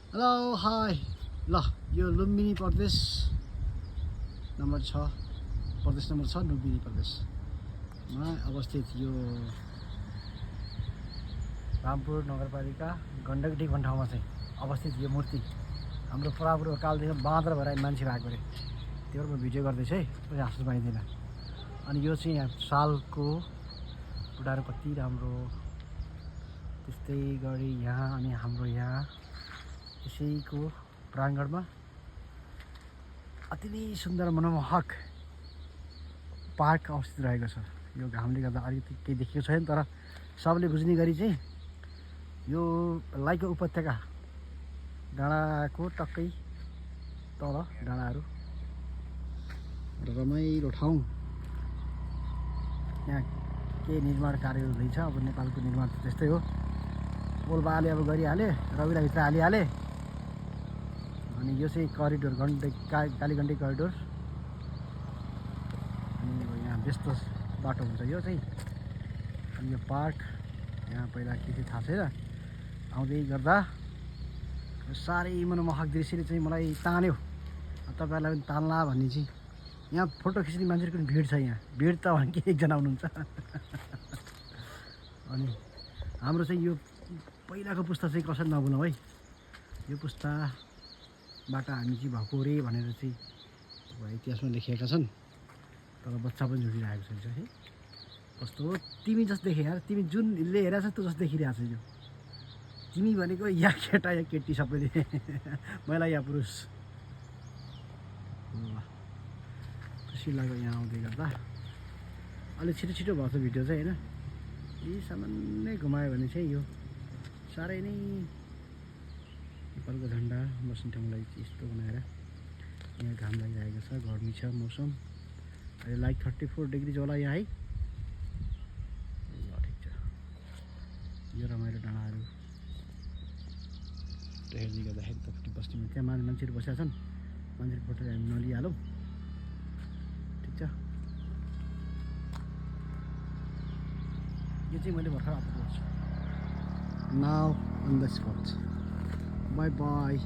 Hello hi ल यो लुम्बिनी प्रदेश नम्बर 6 प्रदेश नम्बर 6 लुम्बिनी प्रदेशमा अवस्थित यो रामपुर नगरपालिका गण्डकी भन्ने ठाउँमा चाहिँ अवस्थित यो मूर्ति हाम्रो पुरापुरो कालदेखि बाँदर भएर मान्छेहरू आएको अरे त्यो म भिडियो गर्दैछु है पनि हाँस्नु पाइँदैन। अनि यो चाहिँ यहाँ सालको बुढाहरू कति राम्रो त्यस्तै गरी यहाँ अनि हाम्रो यहाँ यसैको प्राङ्गणमा अति नै सुन्दर मनमोहक पार्क अवस्थित रहेको छ। यो घामले गर्दा अलिकति केही देखेको छैन तर सबले बुझ्ने गरी चाहिँ यो लाइको उपत्यका डाँडाको टक्कै तल डाँडाहरू रमाइलो ठाउँ। यहाँ के निर्माण कार्य हुँदैछ अब नेपालको निर्माण त्यस्तै हो। पोलबाले अब गरिहाले रविला भित्र हालिहाले। अनि यो चाहिँ करिडोर कालीगण्डकी करिडोर अनि यहाँ व्यस्त बाटो हुन्छ यो चाहिँ। अनि यो पार्क यहाँ पहिला के थाहा छैन आउँदै गर्दा साह्रै मनमोहक दृश्यले चाहिँ मलाई तान्यो। तपाईँहरूलाई पनि तान्ला भन्ने चाहिँ यहाँ फोटो खिच्ने मान्छेहरूको पनि भिड छ। यहाँ भिड त भने एकजना हुनुहुन्छ। अनि हाम्रो चाहिँ यो पहिलाको पुस्ता चाहिँ कसरी नभुलौँ है। यो पुस्ताबाट हामी चाहिँ भएको रे भनेर चाहिँ इतिहासमा लेखिएका छन् तर बच्चा पनि जोडिरहेको छ है। कस्तो हो तिमी जस्तो देखे यार, तिमी जुन हेरेको छ त्यो जस्तो देखिरहेको छ। यो तिमी भनेको या केटा या केटी सबैले महिला या पुरुष। खुसी लाग्यो यहाँ आउँदै गर्दा। अलिक छिटो छिटो भएको छ भिडियो चाहिँ होइन। यही सामान्य घुमायो भने चाहिँ यो साह्रै नै नेपालको झन्डा बस्ने ठाउँलाई यस्तो बनाएर यहाँ घाम लागिरहेको छ। गर्मी छ मौसम अहिले लाइक 34 डिग्री होला यहाँ है। ल ठिक छ। यो रमाइलो डाँडाहरू हेर्दै गर्दाखेरि तपाईँले बस्ने त्यहाँ मान्छेहरू बसेका छन्। मान्छेहरू फोटो हामी नलिहालौँ ठिक छ। यो चाहिँ मैले भर्खर अपलोड गर्छु। Now on the spot. Bye by.